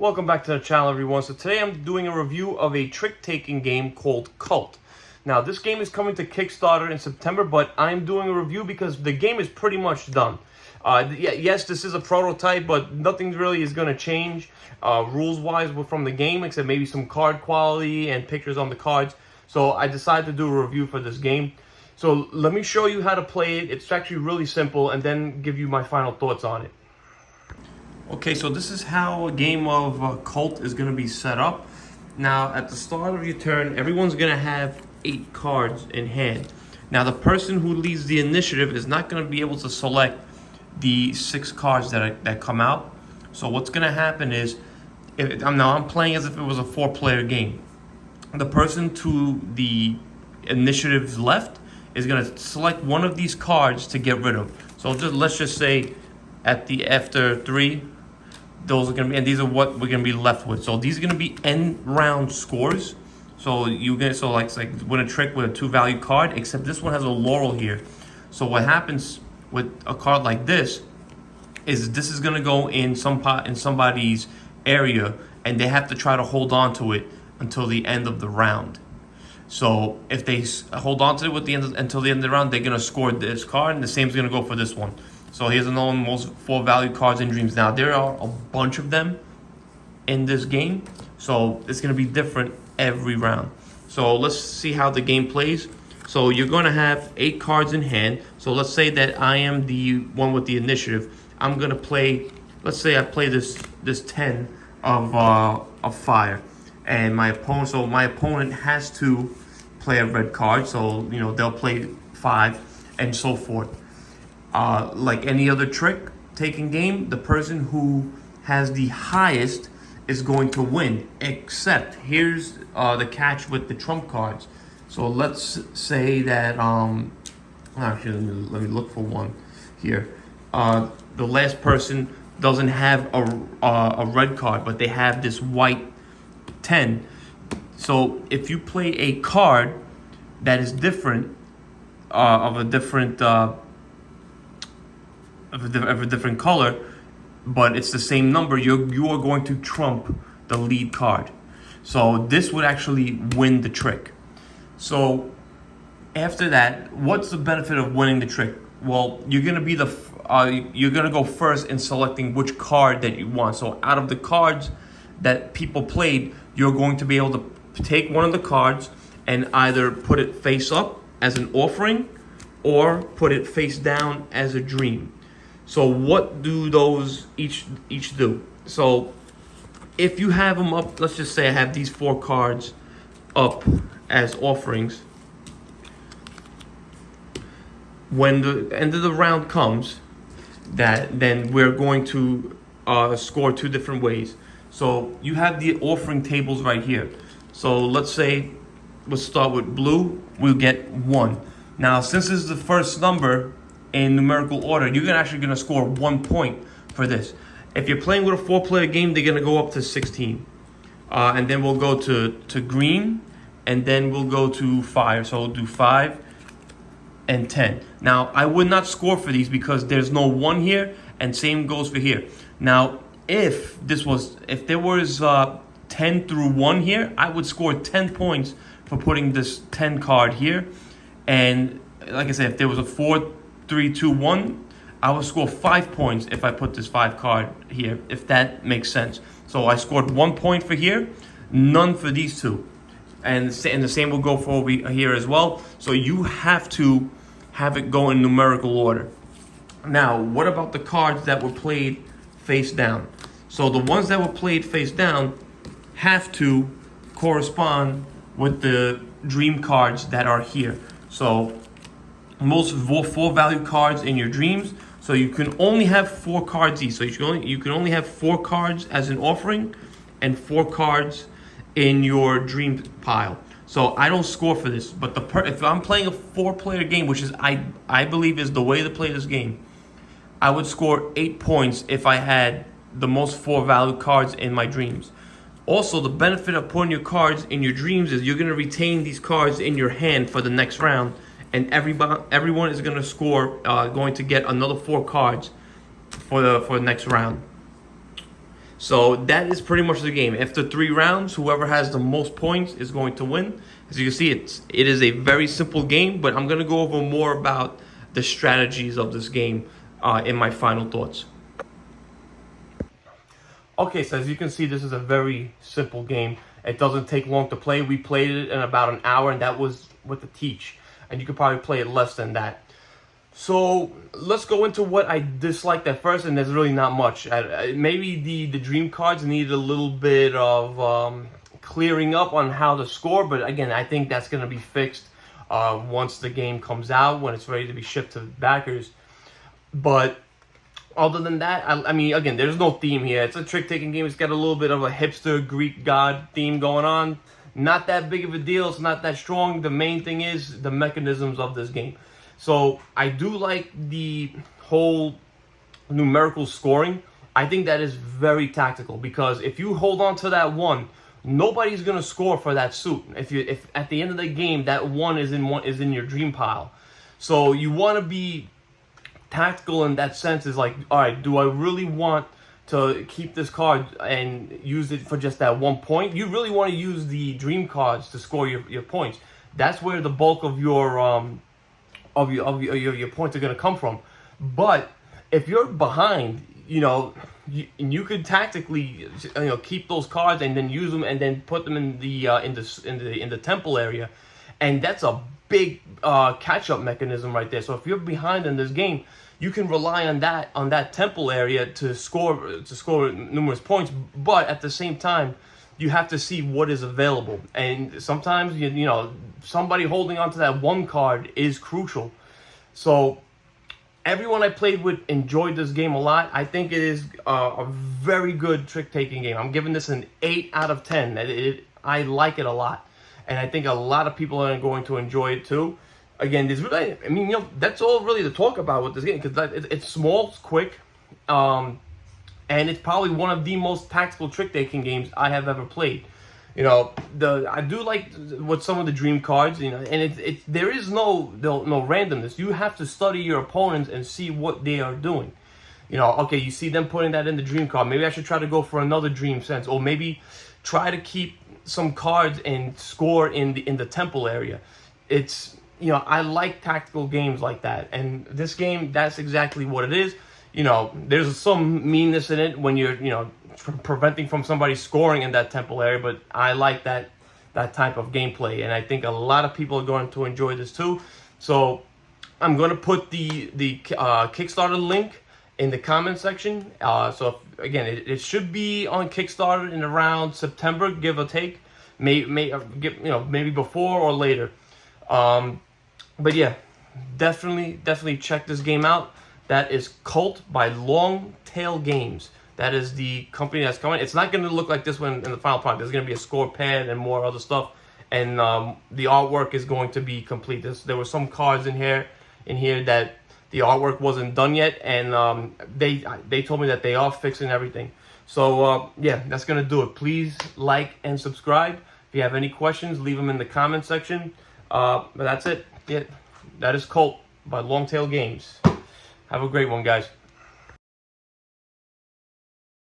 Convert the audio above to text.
Welcome back to the channel, everyone. So today I'm doing a review of a trick-taking game called Cult. Now, this game is coming to Kickstarter in September, but I'm doing a review because the game is pretty much done. Yes, this is a prototype, but nothing really is going to change rules-wise from the game, except maybe some card quality and pictures on the cards. So I decided to do a review for this game. So let me show you how to play it. It's actually really simple, and then give you my final thoughts on it. Okay, so this is how a game of Cult is going to be set up. Now, at the start of your turn, everyone's going to have 8 cards in hand. Now, the person who leads the initiative is not going to be able to select the 6 cards that come out. So what's going to happen is, I'm playing as if it was a 4-player game. The person to the initiative's left is going to select one of these cards to get rid of. So let's just say after 3, those are going to be, and these are what we're going to be left with. So these are going to be end round scores. So it's like win a trick with a 2-value card, except this one has a laurel here. So what happens with a card like this is going to go in somebody's area, and they have to try to hold on to it until the end of the round. So if they hold on to it until the end of the round, they're going to score this card, and the same is going to go for this one. So here's another one, most 4-value cards in Dreams. Now, there are a bunch of them in this game, so it's going to be different every round. So let's see how the game plays. So you're going to have 8 cards in hand. So let's say that I am the one with the initiative. I'm going to play, let's say I play this 10 of fire. And my opponent has to play a red card. So, they'll play 5 and so forth. Like any other trick-taking game, the person who has the highest is going to win. Except, here's the catch with the trump cards. So let's say that, actually, let me look for one here. The last person doesn't have a red card, but they have this white 10. So if you play a card that is different, of a different color, but it's the same number, you are going to trump the lead card. So this would actually win the trick. So after that, what's the benefit of winning the trick? Well, you're gonna be you're gonna go first in selecting which card that you want. So out of the cards that people played, you're going to be able to take one of the cards and either put it face up as an offering or put it face down as a dream. So what do those each do? So if you have them up, let's just say I have these 4 cards up as offerings. When the end of the round comes, then we're going to score 2 different ways. So you have the offering tables right here. So let's say we'll start with blue, we'll get 1. Now, since this is the first number in numerical order, you're actually going to score 1 point for this. If you're playing with a 4-player game, they're going to go up to 16. And then we'll go to green, and then we'll go to fire. So we'll do 5 and 10. Now, I would not score for these because there's no 1 here, and same goes for here. Now, if there was 10 through 1 here, I would score 10 points for putting this 10 card here. And like I said, if there was a 4, 3, 2, 1, I would score 5 points if I put this 5 card here, if that makes sense. So I scored 1 point for here, none for these 2. And the same will go for over here as well. So you have to have it go in numerical order. Now, what about the cards that were played face down? So the ones that were played face down have to correspond with the dream cards that are here. So most 4-value cards in your dreams. So you can only have 4 cards each. So you can only have 4 cards as an offering and 4 cards in your dream pile. So I don't score for this, but if I'm playing a 4-player game, which is I believe is the way to play this game, I would score 8 points if I had the most 4-value cards in my dreams. Also, the benefit of putting your cards in your dreams is you're going to retain these cards in your hand for the next round, and everyone is going to score, going to get another 4 cards for the next round. So that is pretty much the game. After 3 rounds, whoever has the most points is going to win. As you can see, it is a very simple game, but I'm gonna go over more about the strategies of this game in my final thoughts. Okay, so as you can see, this is a very simple game. It doesn't take long to play. We played it in about an hour, and that was with the teach. And you could probably play it less than that. So let's go into what I disliked at first, and there's really not much. Maybe the dream cards needed a little bit of clearing up on how to score, but again, I think that's going to be fixed once the game comes out, when it's ready to be shipped to backers. But other than that, I mean, again, there's no theme here. It's a trick-taking game. It's got a little bit of a hipster Greek god theme going on. Not that big of a deal. It's not that strong. The main thing is the mechanisms of this game. So I do like the whole numerical scoring. I think that is very tactical, because if you hold on to that 1, nobody's gonna score for that suit. If at the end of the game that 1 is in your dream pile. So you want to be tactical in that sense. Is like, all right, do I really want to keep this card and use it for just that 1 point? You really want to use the dream cards to score your points. That's where the bulk of your points are going to come from. But if you're behind, you could tactically keep those cards and then use them and then put them in the temple area, and that's a big catch-up mechanism right there. So if you're behind in this game, you can rely on that temple area to score numerous points. But at the same time, you have to see what is available, and sometimes somebody holding on to that 1 card is crucial. So everyone I played with enjoyed this game a lot. I think it is a very good trick-taking game. I'm giving this an 8 out of 10. I like it a lot, and I think a lot of people are going to enjoy it too. Again, that's all really to talk about with this game, because it's small, it's quick, and it's probably one of the most tactical trick-taking games I have ever played. I do like with some of the dream cards, and there is no randomness. You have to study your opponents and see what they are doing. Okay, you see them putting that in the dream card. Maybe I should try to go for another dream sense, or maybe try to keep some cards and score in the temple area. It's I like tactical games like that, and this game, that's exactly what it is. There's some meanness in it when you're preventing from somebody scoring in that temple area, but I like that type of gameplay, and I think a lot of people are going to enjoy this too. So I'm going to put the Kickstarter link in the comment section. So again, it should be on Kickstarter in around September, give or take, maybe before or later. But yeah, definitely check this game out. That is Cult by Longtail Games. That is the company that's coming. It's not going to look like this one in the final product. There's going to be a score pad and more other stuff, and the artwork is going to be complete. There were some cards in here that the artwork wasn't done yet, and they told me that they are fixing everything. So yeah, that's going to do it. Please like and subscribe. If you have any questions, leave them in the comment section. But that's it. Yeah, that is Cult by Longtail Games. Have a great one, guys.